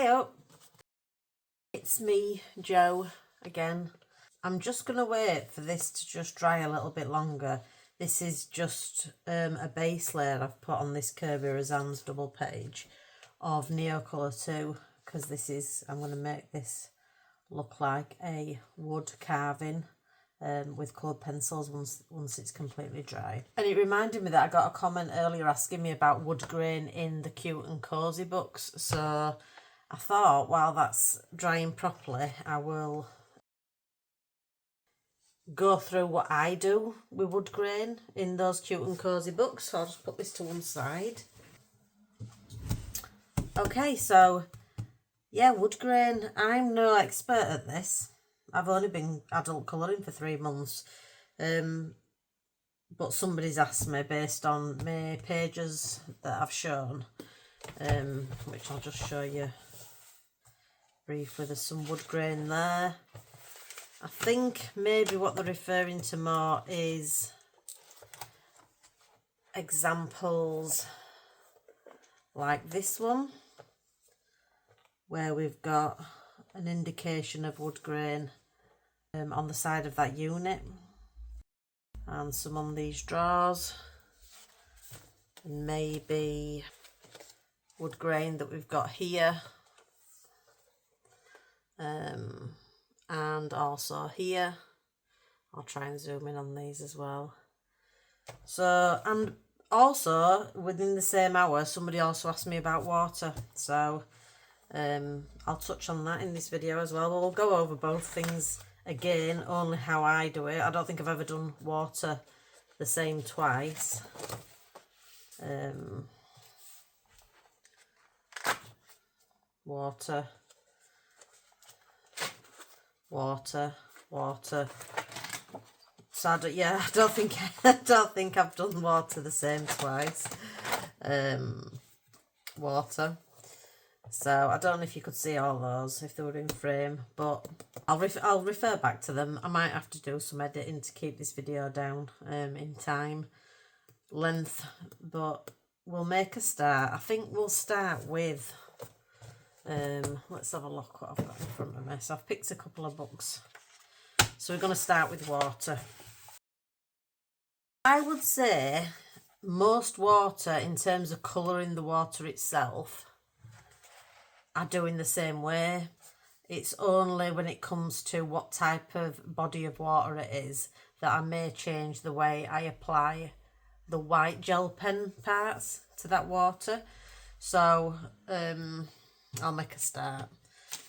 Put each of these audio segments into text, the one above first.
Hiyo! It's me, Jo, again. I'm just going to wait for this to just dry a little bit longer. This is just a base layer I've put on this Kirby Razan's double page of Neocolour 2, because this is, I'm going to make this look like a wood carving with coloured pencils once it's completely dry. And it reminded me that I got a comment earlier asking me about wood grain in the Cute and Cosy books, so I thought while that's drying properly I will go through what I do with wood grain in those Cute and Cosy books. So I'll just put this to one side. Okay, so yeah, wood grain. I'm no expert at this. I've only been adult colouring for 3 months. But somebody's asked me based on my pages that I've shown, which I'll just show you briefly. There's some wood grain there. I think maybe what they're referring to more is examples like this one, where we've got an indication of wood grain on the side of that unit, and some on these drawers, and maybe wood grain that we've got here, and also here. I'll try and zoom in on these as well. So, and also within the same hour somebody also asked me about water, so I'll touch on that in this video as well. We'll go over both things again, only how I do it. I don't think I've ever done water the same twice. Water, so I don't think I've done water the same twice. Water. So I don't know if you could see all those if they were in frame, but I'll refer back to them. I might have to do some editing to keep this video down in time length, but we'll make a start. I think we'll start with let's have a look what I've got in front of me. So I've picked a couple of books. So we're going to start with water. I would say most water, in terms of colouring the water itself, I do in the same way. It's only when it comes to what type of body of water it is that I may change the way I apply the white gel pen parts to that water. So I'll make a start.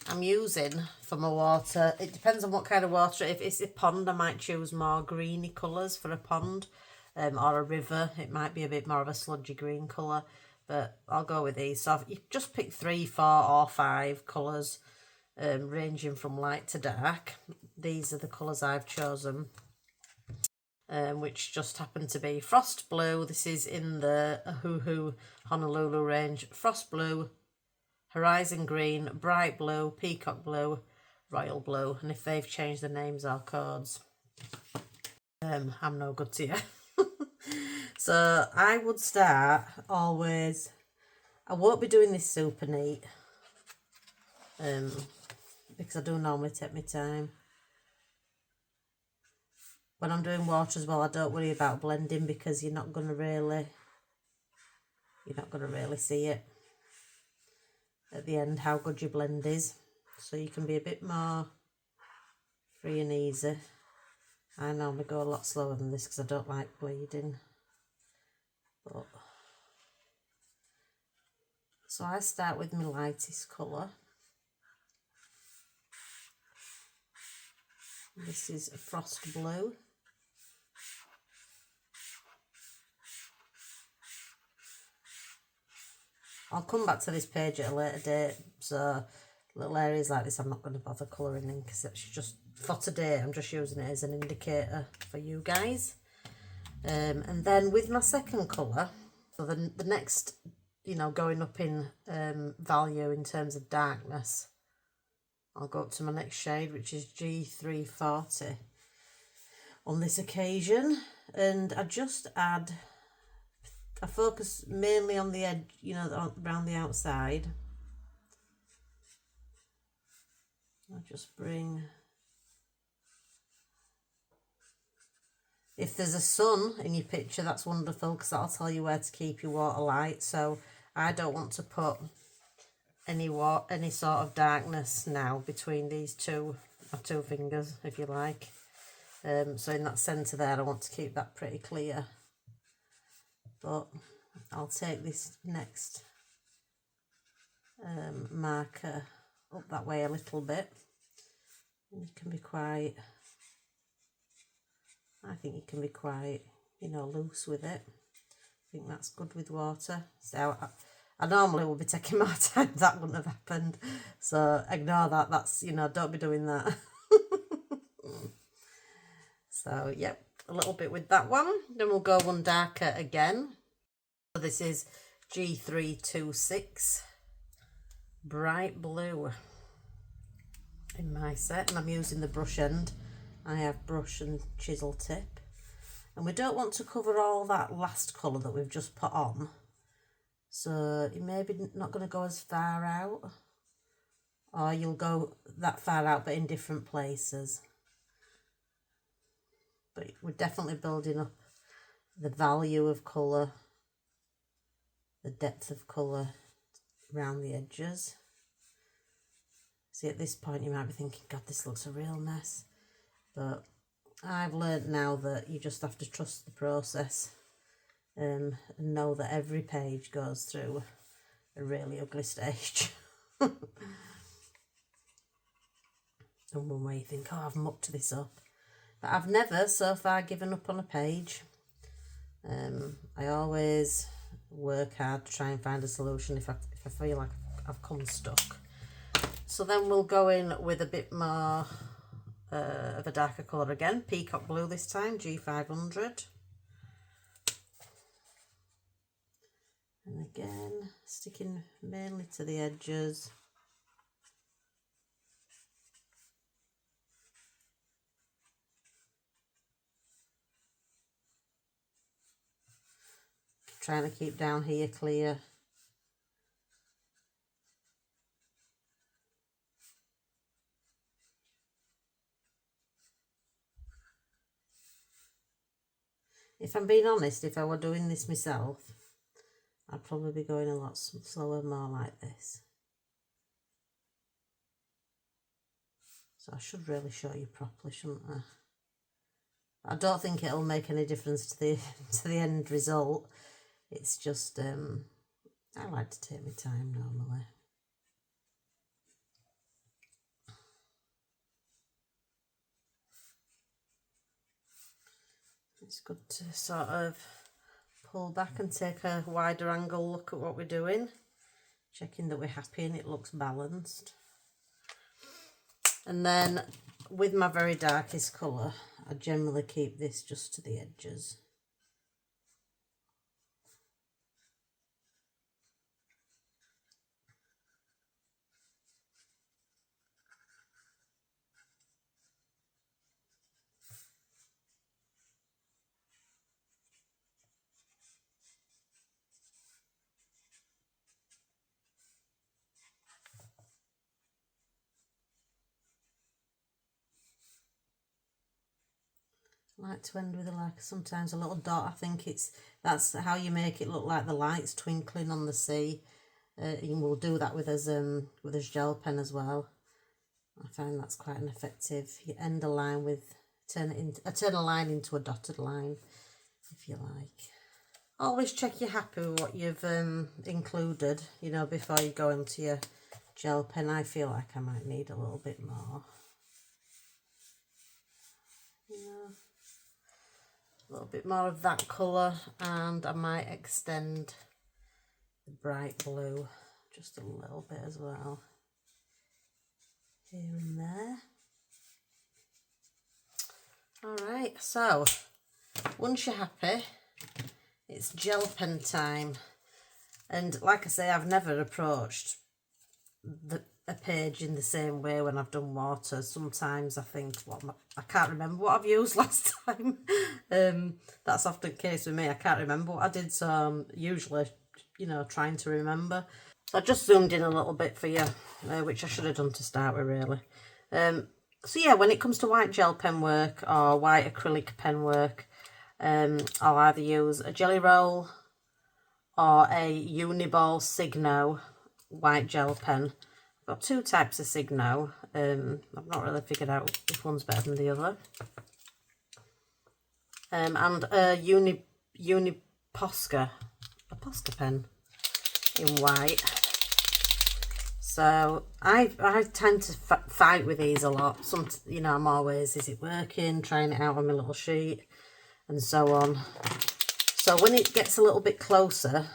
I'm using for my water, it depends on what kind of water. If it's a pond, I might choose more greeny colours for a pond, or a river, it might be a bit more of a sludgy green colour, but I'll go with these. So you just pick 3, 4 or 5 colours, ranging from light to dark. These are the colours I've chosen, which just happen to be Frost Blue. This is in the Ohuhu Honolulu range. Frost Blue, Horizon Green, Bright Blue, Peacock Blue, Royal Blue. And if they've changed the names or codes, I'm no good to you. So I would start always, I won't be doing this super neat, because I do normally take my time. When I'm doing water as well, I don't worry about blending, because you're not going to really see it at the end how good your blend is. So you can be a bit more free and easy. I normally go a lot slower than this because I don't like bleeding. But so I start with my lightest colour. This is a Frost Blue. I'll come back to this page at a later date, so little areas like this I'm not going to bother colouring in, because it's just for today. I'm just using it as an indicator for you guys. And then with my second colour, so the next, going up in value in terms of darkness, I'll go up to my next shade, which is G340 on this occasion, and I just add, I focus mainly on the edge, around the outside, I'll just bring... If there's a sun in your picture, that's wonderful, because that'll tell you where to keep your water light. So I don't want to put any sort of darkness now between these my two fingers, if you like. So in that centre there, I want to keep that pretty clear. But I'll take this next marker up that way a little bit. And you can be quite... I think you can be quite, you know, loose with it. I think that's good with water. So I normally would be taking my time. That wouldn't have happened. So ignore that. That's, you know, don't be doing that. So, yep, a little bit with that one. Then we'll go one darker again. So this is G326 Bright Blue in my set. And I'm using the brush end. I have brush and chisel tip, and we don't want to cover all that last colour that we've just put on, so you're maybe not going to go as far out, or you'll go that far out but in different places. But we're definitely building up the value of colour, the depth of colour around the edges. See, at this point you might be thinking, God, this looks a real mess. But I've learnt now that you just have to trust the process, and know that every page goes through a really ugly stage. And one way you think, oh, I've mucked this up. But I've never so far given up on a page. I always work hard to try and find a solution if I feel like I've come stuck. So then we'll go in with a bit more... of a darker colour again, peacock blue this time, G500. And again, sticking mainly to the edges. Trying to keep down here clear. If I'm being honest, if I were doing this myself, I'd probably be going a lot slower, more like this. So I should really show you properly, shouldn't I? I don't think it'll make any difference to the end result. It's just I like to take my time normally. It's good to sort of pull back and take a wider angle look at what we're doing, checking that we're happy and it looks balanced. And then with my very darkest colour, I generally keep this just to the edges. I like to end with sometimes a little dot. I think that's how you make it look like the light's twinkling on the sea. And we'll do that with a gel pen as well. I find that's quite an effective. You end a line with turn a line into a dotted line, if you like. Always check you're happy with what you've included, you know, before you go into your gel pen. I feel like I might need a little bit more. A little bit more of that colour, and I might extend the bright blue just a little bit as well, here and there. Alright, so once you're happy, it's gel pen time. And like I say, I've never approached a page in the same way when I've done water. Sometimes I think, I can't remember what I've used last time. That's often the case with me. I can't remember what I did, so I'm usually, you know, trying to remember. So I just zoomed in a little bit for you, which I should have done to start with, really. So yeah, when it comes to white gel pen work or white acrylic pen work, I'll either use a jelly roll or a Uniball Signo white gel pen. I've got two types of Signo. I've not really figured out which one's better than the other. And a Posca pen in white. So I tend to fight with these a lot. You know, I'm always, is it working? Trying it out on my little sheet and so on. So when it gets a little bit closer,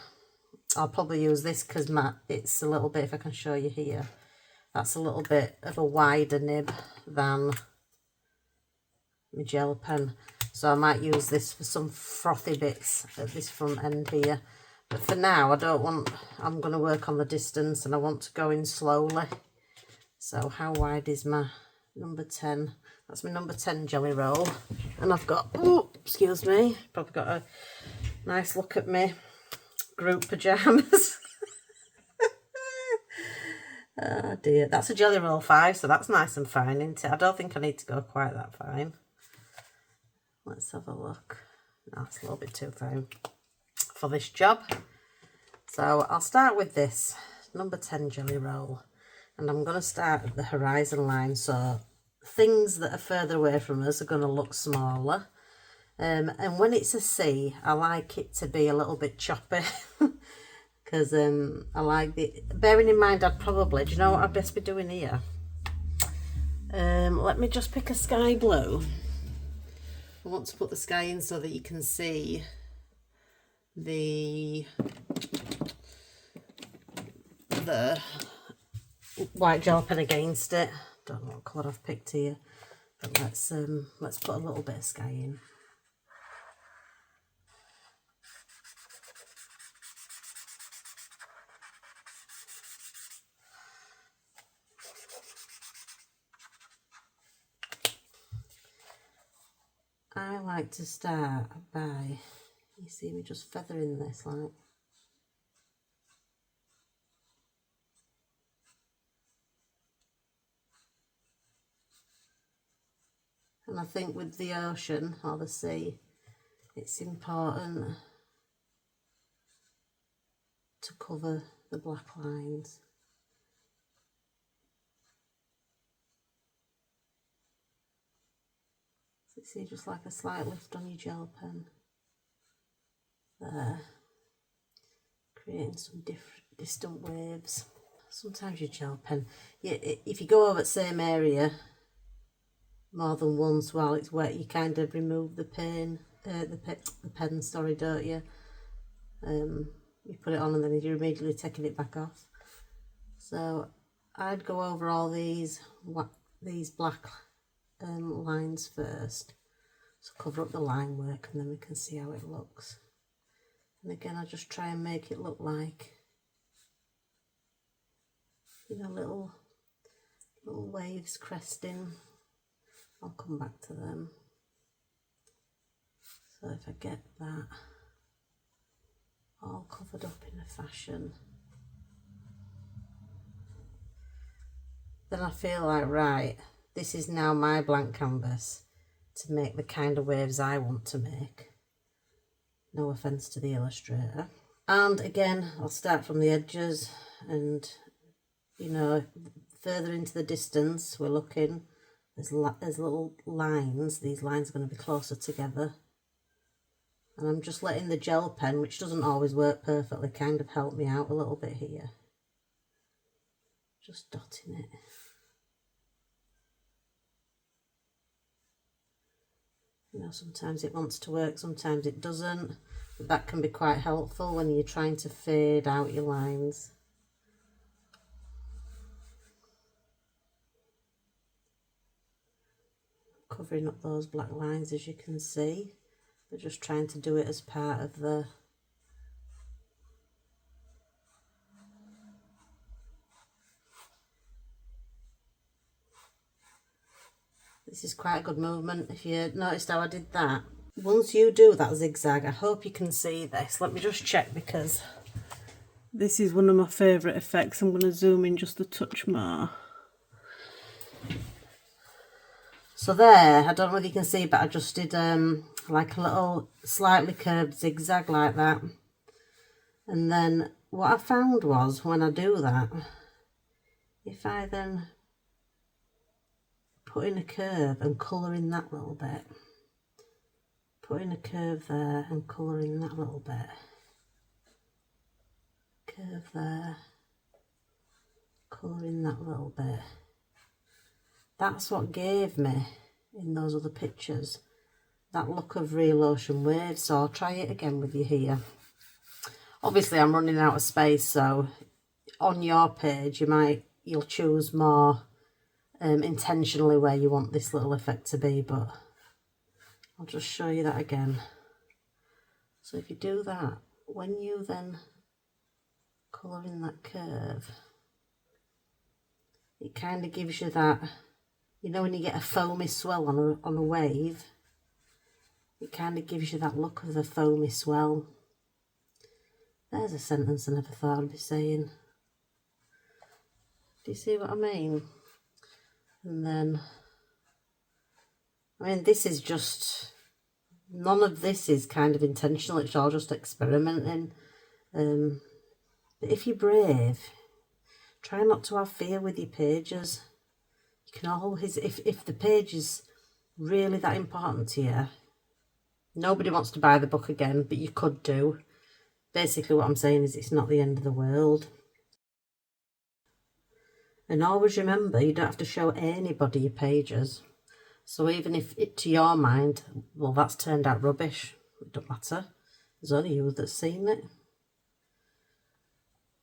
I'll probably use this because it's a little bit, if I can show you here, that's a little bit of a wider nib than my gel pen. So I might use this for some frothy bits at this front end here. But for now, I'm going to work on the distance and I want to go in slowly. So how wide is my number 10? That's my number 10 jelly roll. And I've got, oh, excuse me, probably got a nice look at me group pyjamas. Oh dear, that's a jelly roll 5, so that's nice and fine, isn't it? I don't think I need to go quite that fine. Let's have a look. No, it's a little bit too fine for this job. So I'll start with this number 10 jelly roll, and I'm going to start at the horizon line, so things that are further away from us are going to look smaller. And when it's a C, I like it to be a little bit choppy because I like bearing in mind I'd probably, do you know what I'd best be doing here? Let me just pick a sky blue. I want to put the sky in so that you can see the white gel pen against it. Don't know what colour I've picked here, but let's put a little bit of sky in. I like to start by, you see me just feathering this like. And I think with the ocean or the sea, it's important to cover the black lines. So you see just like a slight lift on your gel pen there, creating some distant waves. Sometimes your gel pen, if you go over the same area more than once while it's wet, you kind of remove the pen, sorry, don't you? You put it on and then you're immediately taking it back off. So I'd go over all these black lines first, so cover up the line work and then we can see how it looks. And again, I just try and make it look like, you know, little waves cresting. I'll come back to them. So if I get that all covered up in a fashion, then I feel like, right, this is now my blank canvas to make the kind of waves I want to make. No offence to the illustrator. And again, I'll start from the edges and, you know, further into the distance we're looking, there's little lines. These lines are going to be closer together. And I'm just letting the gel pen, which doesn't always work perfectly, kind of help me out a little bit here. Just dotting it. You know, sometimes it wants to work, sometimes it doesn't. But that can be quite helpful when you're trying to fade out your lines. Covering up those black lines, as you can see, but just trying to do it as part of the this is quite a good movement. If you noticed how I did that, once you do that zigzag, I hope you can see this. Let me just check, because this is one of my favourite effects. I'm going to zoom in just a touch more. So there, I don't know if you can see, but I just did like a little slightly curved zigzag like that. And then what I found was when I do that, if I then put in a curve and colour in that little bit, put in a curve there and colour in that little bit, curve there, colour in that little bit, that's what gave me, in those other pictures, that look of real ocean waves. So I'll try it again with you here. Obviously I'm running out of space, so on your page you'll choose more intentionally where you want this little effect to be, but I'll just show you that again. So if you do that, when you then colour in that curve, it kind of gives you that, you know, when you get a foamy swell on a wave, it kind of gives you that look of the foamy swell. There's a sentence I never thought I'd be saying. Do you see what I mean? And then, I mean, this is just, none of this is kind of intentional, it's all just experimenting. But if you're brave, try not to have fear with your pages. You can always, if the page is really that important to you, nobody wants to buy the book again, but you could do. Basically what I'm saying is it's not the end of the world. And always remember, you don't have to show anybody your pages. So even if it, to your mind, well, that's turned out rubbish, it don't matter. There's only you that's seen it.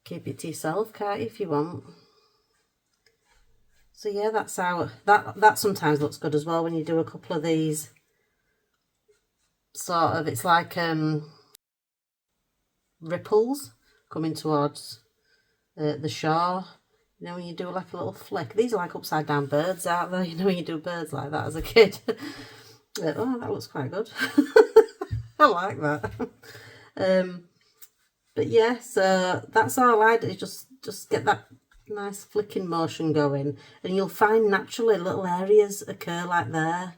Keep it to yourself, can't you, if you want. So yeah, that's how, that sometimes looks good as well when you do a couple of these. Sort of, it's like ripples coming towards the shore. You know, when you do like a little flick. These are like upside down birds, aren't they? You know, when you do birds like that as a kid. Oh, that looks quite good. I like that. But yeah, so that's all I do. Just get that nice flicking motion going, and you'll find naturally little areas occur like there.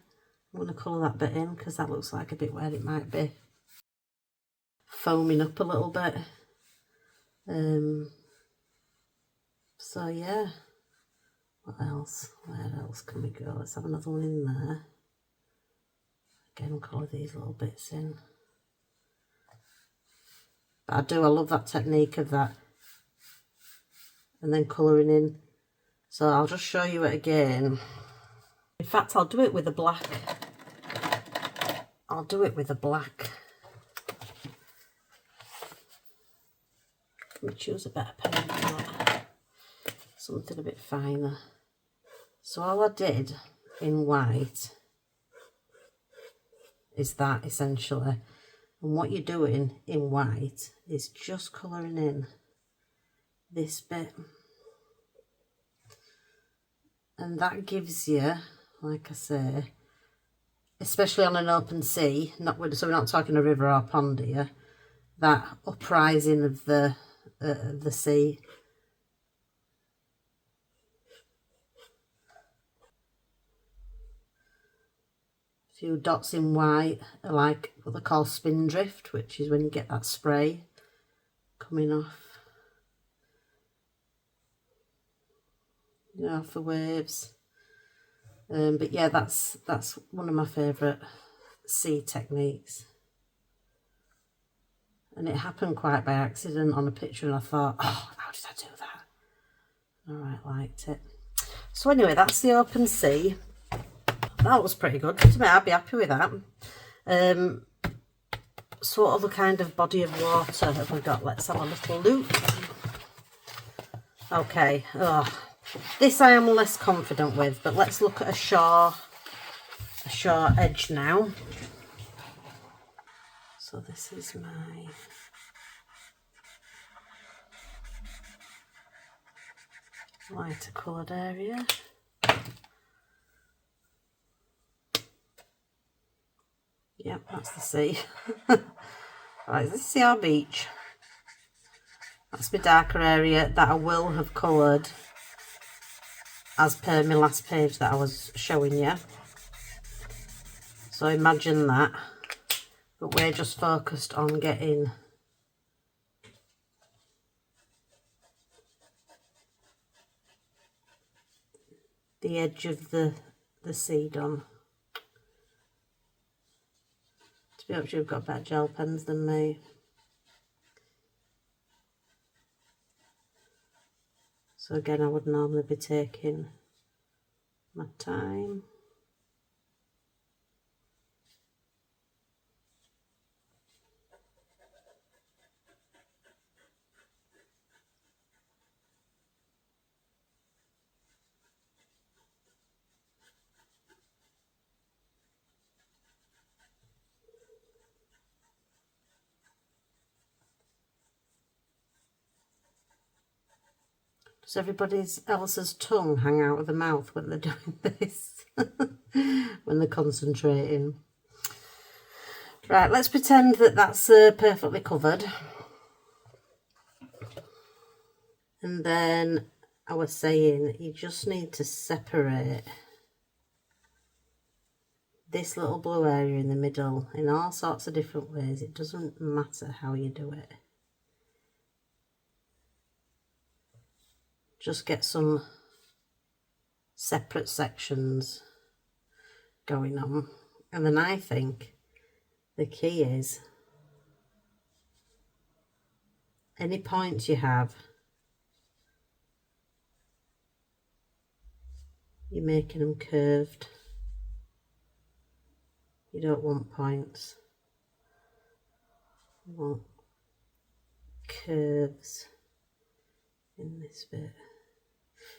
I'm going to colour that bit in because that looks like a bit where it might be foaming up a little bit. So yeah, what else? Where else can we go? Let's have another one in there. Again, colour these little bits in. But I love that technique of that. And then colouring in. So I'll just show you it again. In fact, I'll do it with a black. I'll do it with a black. Let me choose a better pen than that. Something a bit finer. So all I did in white is that essentially. And what you're doing in white is just colouring in this bit. And that gives you, like I say, especially on an open sea, so we're not talking a river or pond here, that uprising of the sea. A few dots in white are like what they call spindrift, which is when you get that spray coming off. You know, for waves. But yeah, that's one of my favourite sea techniques. And it happened quite by accident on a picture, and I thought, oh, how did I do that? Alright, liked it. So anyway, that's the open sea. That was pretty good to me. I'd be happy with that. So what other kind of body of water have we got? Let's have a little look. Okay. Oh, this I am less confident with, but let's look at a shore edge now. So this is my lighter coloured area. Yep, that's the sea. Right, this is our beach. That's my darker area that I will have coloured as per my last page that I was showing you. So imagine that, but we're just focused on getting the edge of the seed on. To be honest, you've got better gel pens than me. So again, I would normally be taking my time. Does everybody else's tongue hang out of the mouth when they're doing this? When they're concentrating. Right, let's pretend that that's perfectly covered. And then I was saying you just need to separate this little blue area in the middle in all sorts of different ways. It doesn't matter how you do it. Just get some separate sections going on. And then I think the key is any points you have, you're making them curved. You don't want points. You want curves in this bit.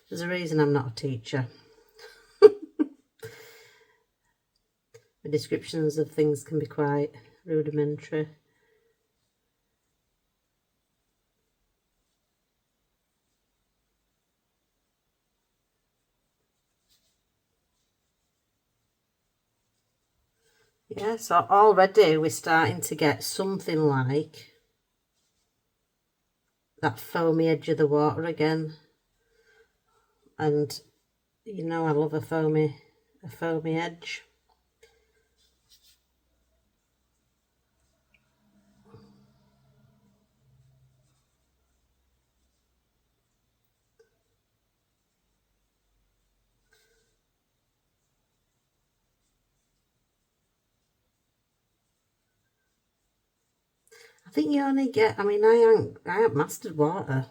There's a reason I'm not a teacher. The descriptions of things can be quite rudimentary. Yeah, so already we're starting to get something like that foamy edge of the water again. And you know I love a foamy edge. I think you only get, I mean, I haven't mastered water.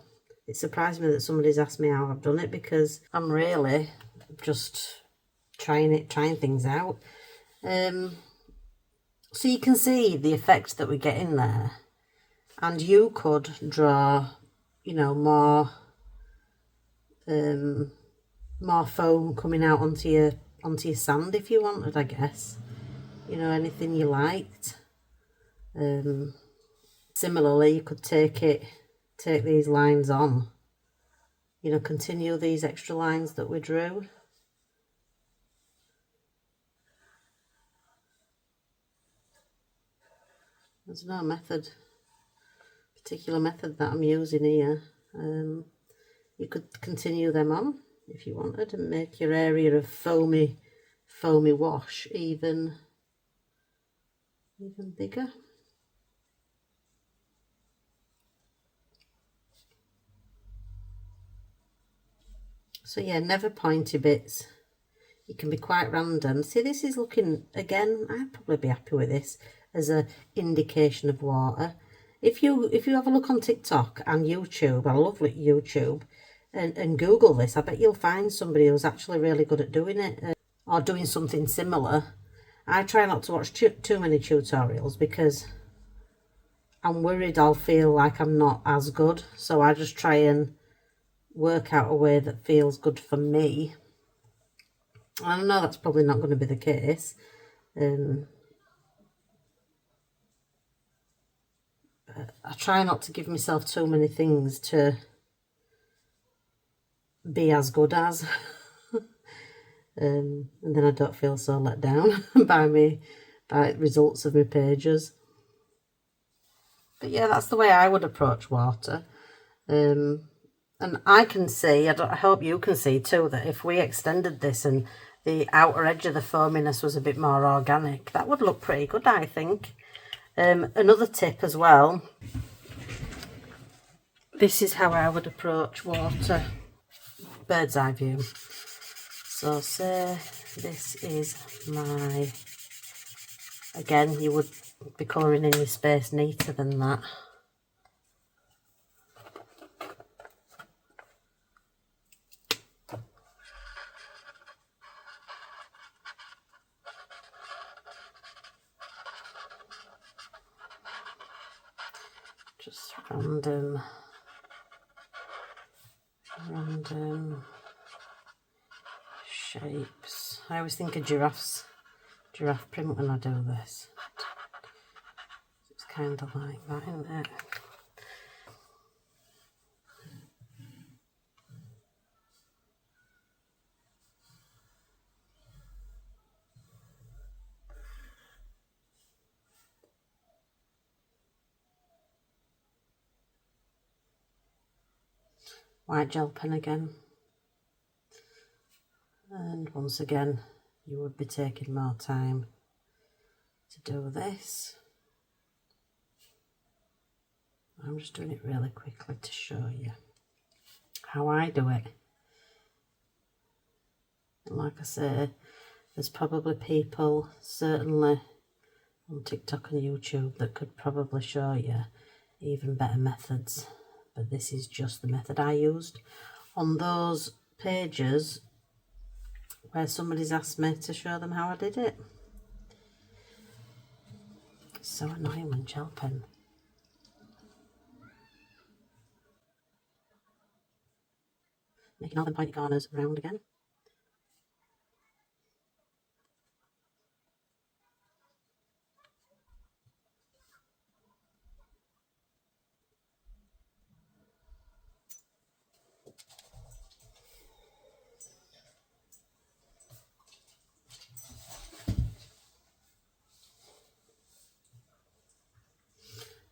It surprised me that somebody's asked me how I've done it, because I'm really just trying things out. So you can see the effect that we get in there, and you could draw, you know, more foam coming out onto your sand if you wanted, I guess. You know, anything you liked. Similarly, you could take these lines on, you know, continue these extra lines that we drew. There's no particular method that I'm using here. You could continue them on if you wanted and make your area of foamy wash even bigger. So yeah, never pointy bits. You can be quite random. See, this is looking, again, I'd probably be happy with this as an indication of water. If you have a look on TikTok and YouTube, I love YouTube, and Google this, I bet you'll find somebody who's actually really good at doing it, or doing something similar. I try not to watch too many tutorials because I'm worried I'll feel like I'm not as good. So I just try and work out a way that feels good for me. I know that's probably not going to be the case. I try not to give myself too many things to be as good as. And then I don't feel so let down by results of my pages. But yeah, that's the way I would approach water. And I can see, I hope you can see too, that if we extended this and the outer edge of the foaminess was a bit more organic. That would look pretty good, I think. Another tip as well, this is how I would approach water, bird's eye view. So say this is my, again, you would be colouring in your space neater than that. Just random shapes. I always think of giraffe print when I do this. It's kind of like that, isn't it? White gel pen again, and once again you would be taking more time to do this. I'm just doing it really quickly to show you how I do it. And like I say, there's probably people certainly on TikTok and YouTube that could probably show you even better methods. But this is just the method I used on those pages where somebody's asked me to show them how I did it. It's so annoying when gel pen. Making all the pointy corners round again.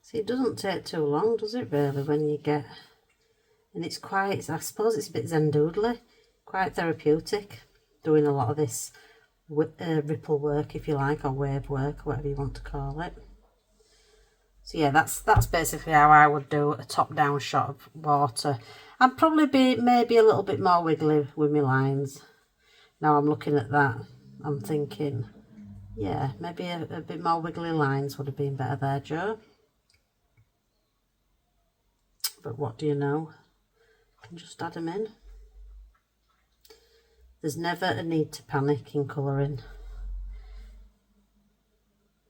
See, it doesn't take too long, does it really, when you get, and it's quite, I suppose it's a bit zen doodly, quite therapeutic, doing a lot of this ripple work, if you like, or wave work, or whatever you want to call it. So yeah, that's basically how I would do a top-down shot of water. I'd probably be maybe a little bit more wiggly with my lines. Now I'm looking at that, I'm thinking, yeah, maybe a bit more wiggly lines would have been better there, Joe. But what do you know? I can just add them in. There's never a need to panic in colouring.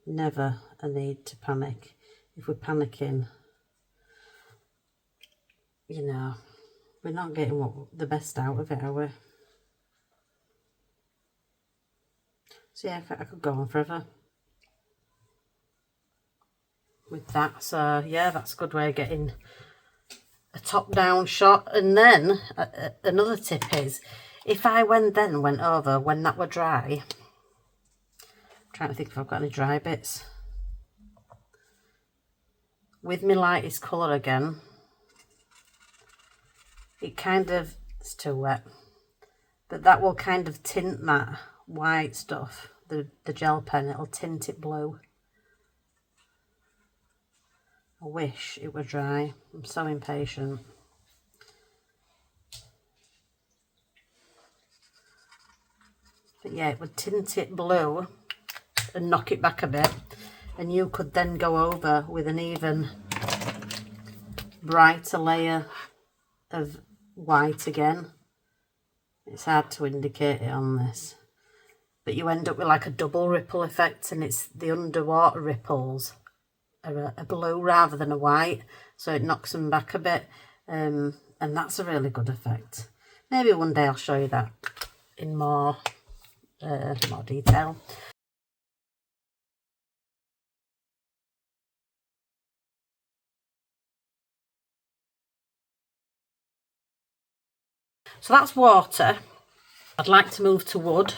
Never a need to panic. If we're panicking, you know, we're not getting the best out of it, are we? So yeah, I could go on forever with that. So yeah, that's a good way of getting a top-down shot. And then another tip is, if I went over when that were dry, I'm trying to think if I've got any dry bits, with my lightest colour again, it kind of, it's too wet, but that will kind of tint that white stuff, the gel pen, it'll tint it blue. I wish it were dry. I'm so impatient. But yeah, it would tint it blue and knock it back a bit, and you could then go over with an even brighter layer of white again. It's hard to indicate it on this, but you end up with like a double ripple effect, and it's the underwater ripples are a blue rather than a white, so it knocks them back a bit, and that's a really good effect. Maybe one day I'll show you that in more detail. So that's water. I'd like to move to wood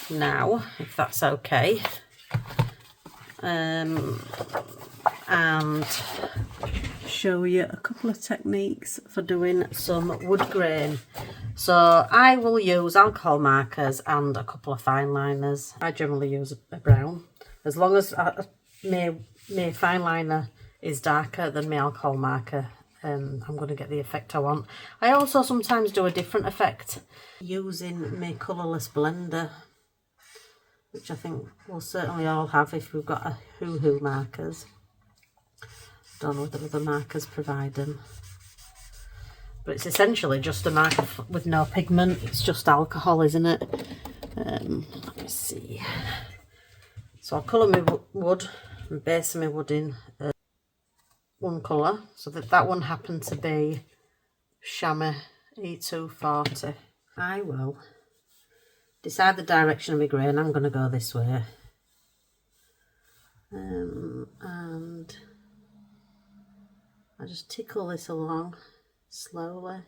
now, if that's okay. And show you a couple of techniques for doing some wood grain. So I will use alcohol markers and a couple of fine liners. I generally use a brown, as long as my fine liner is darker than my alcohol marker. I'm going to get the effect I want. I also sometimes do a different effect using my colourless blender, which I think we'll certainly all have if we've got a hoo-hoo markers. Don't know whether other markers provide them. But it's essentially just a marker with no pigment. It's just alcohol, isn't it? Let me see. So I'll colour my wood and base my wood in one colour. So that one happened to be Chamois E240. I will decide the direction of my grain. I'm going to go this way. And I just tickle this along slowly.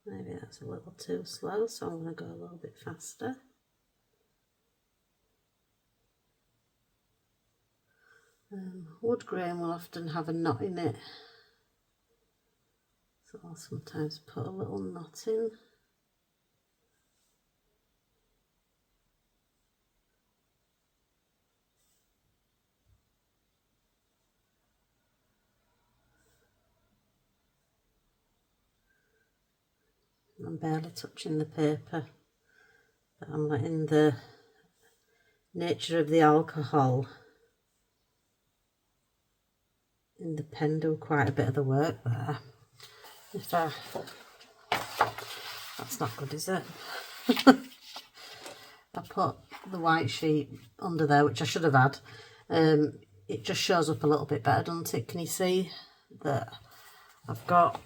Maybe that's a little too slow, so I'm going to go a little bit faster. Wood grain will often have a knot in it, so I'll sometimes put a little knot in. I'm barely touching the paper, but I'm letting the nature of the alcohol in the pen do quite a bit of the work there. That's not good, is it? I put the white sheet under there, which I should have had. It just shows up a little bit better, doesn't it? Can you see that I've got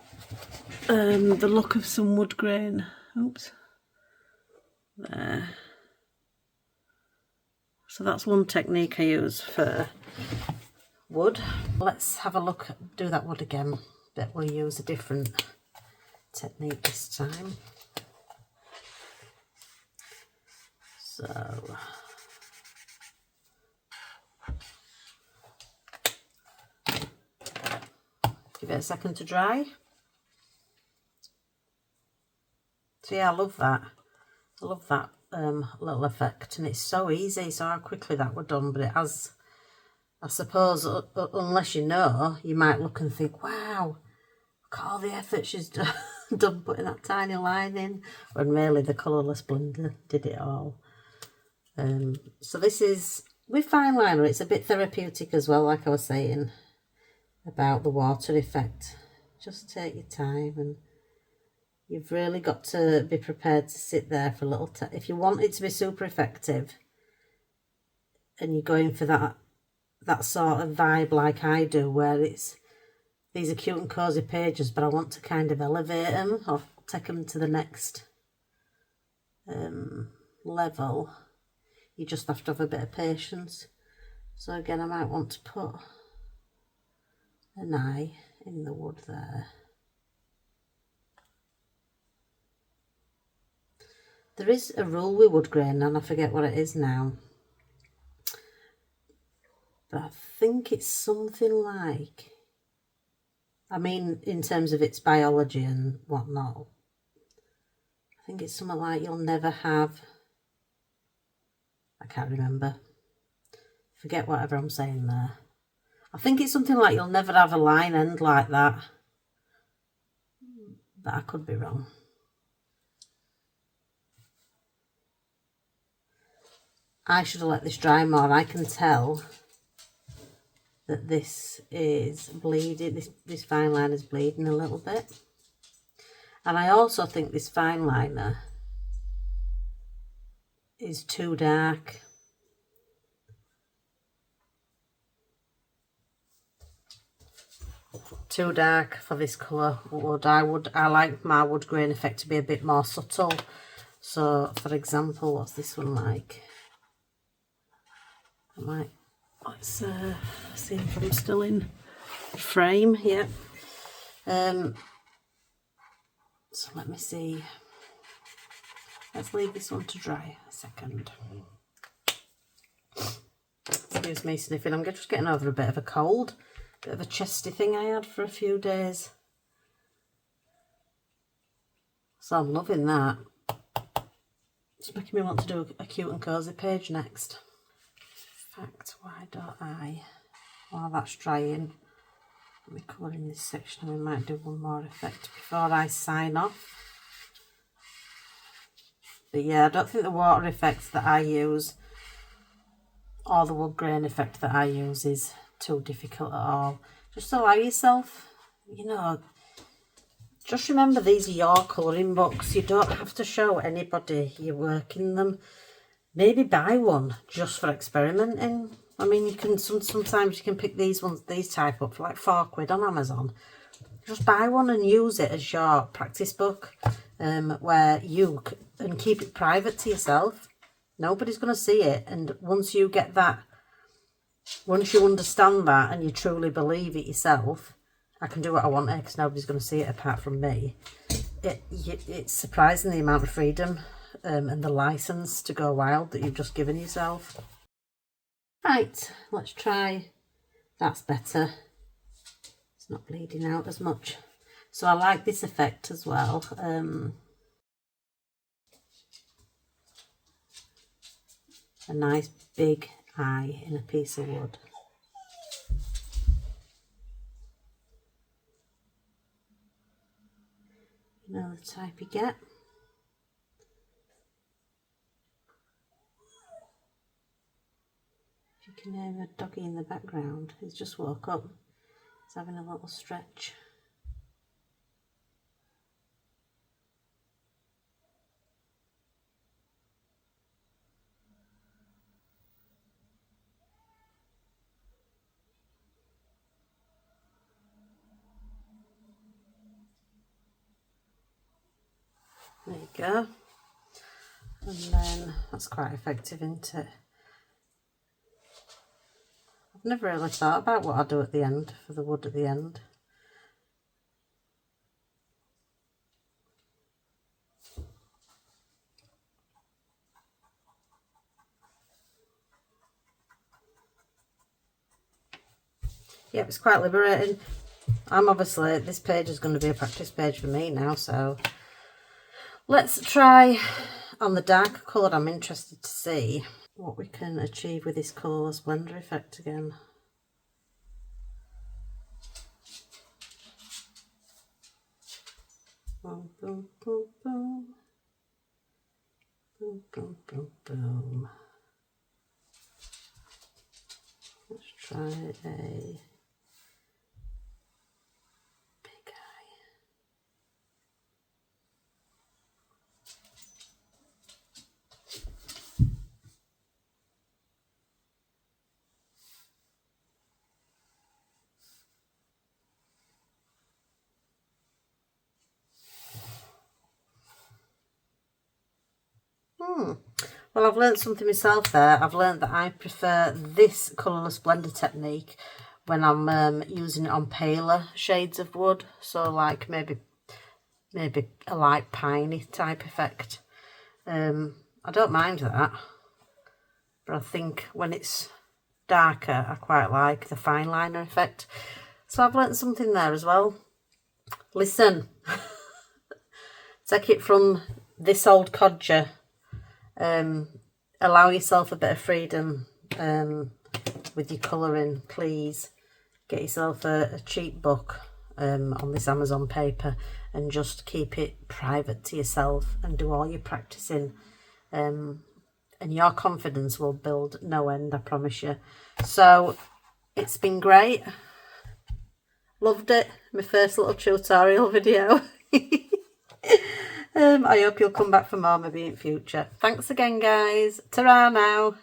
the look of some wood grain? Oops. There. So that's one technique I use for wood. Let's have a look, do that wood again, but we'll use a different technique this time. So give it a second to dry. So yeah, I love that. I love that little effect, and it's so easy. So how quickly that were done, but it has, I suppose, unless you know, you might look and think, wow, look at all the effort she's done putting that tiny line in, when really the colourless blender did it all. So this is, with fine liner, it's a bit therapeutic as well, like I was saying about the water effect. Just take your time, and you've really got to be prepared to sit there for a little time. If you want it to be super effective and you're going for that sort of vibe like I do, where it's, these are cute and cosy pages, but I want to kind of elevate them or take them to the next level, you just have to have a bit of patience. So again, I might want to put an eye in the wood there. There is a rule with wood grain, and I forget what it is now, but I think it's something like, I mean, in terms of its biology and whatnot, I think it's something like you'll never have, I can't remember, forget whatever I'm saying there. I think it's something like you'll never have a line end like that, but I could be wrong. I should have let this dry more. I can tell that this is bleeding, this fine liner is bleeding a little bit. And I also think this fine liner is too dark. Too dark for this colour wood. I like my wood grain effect to be a bit more subtle. So for example, what's this one like? Let's see if I'm still in frame. Yeah. So let me see. Let's leave this one to dry a second. Excuse me sniffing, I'm just getting over a bit of a cold. Bit of a chesty thing I had for a few days. So I'm loving that. It's making me want to do a cute and cosy page next. In fact, why don't I, while that's drying, let me colour in this section and we might do one more effect before I sign off. But yeah, I don't think the water effect that I use or the wood grain effect that I use is too difficult at all. Just allow yourself, you know, just remember these are your colouring books. You don't have to show anybody your work in them. Maybe buy one just for experimenting. I mean, you can sometimes you can pick these type up for like £4 on Amazon. Just buy one and use it as your practice book, where you and keep it private to yourself. Nobody's going to see it, and once you get that, once you understand that and you truly believe it yourself, I can do what I want because nobody's going to see it apart from me. It's surprising the amount of freedom and the license to go wild that you've just given yourself. Right, let's try. That's better. It's not bleeding out as much. So I like this effect as well. A nice big eye in a piece of wood. You know the type you get. If you can hear a doggy in the background, he's just woke up. He's having a little stretch. There you go. And then that's quite effective, isn't it? I've never really thought about what I do at the end for the wood at the end. Yep, it's quite liberating. Obviously, this page is going to be a practice page for me now, so let's try on the darker colour. I'm interested to see what we can achieve with this colourless blender effect again. Boom, boom, boom, boom. Boom, boom, boom, boom. Let's try a big eye. Well, I've learned something myself there. I've learned that I prefer this colourless blender technique when I'm using it on paler shades of wood. So like maybe a light piney type effect. I don't mind that. But I think when it's darker, I quite like the fine liner effect. So I've learned something there as well. Listen, take it from this old codger. Allow yourself a bit of freedom with your colouring, please. Get yourself a cheap book on this Amazon paper and just keep it private to yourself and do all your practicing, and your confidence will build no end, I promise you. So it's been great. Loved it. My first little tutorial video. I hope you'll come back for more maybe in future. Thanks again, guys. Ta-ra now.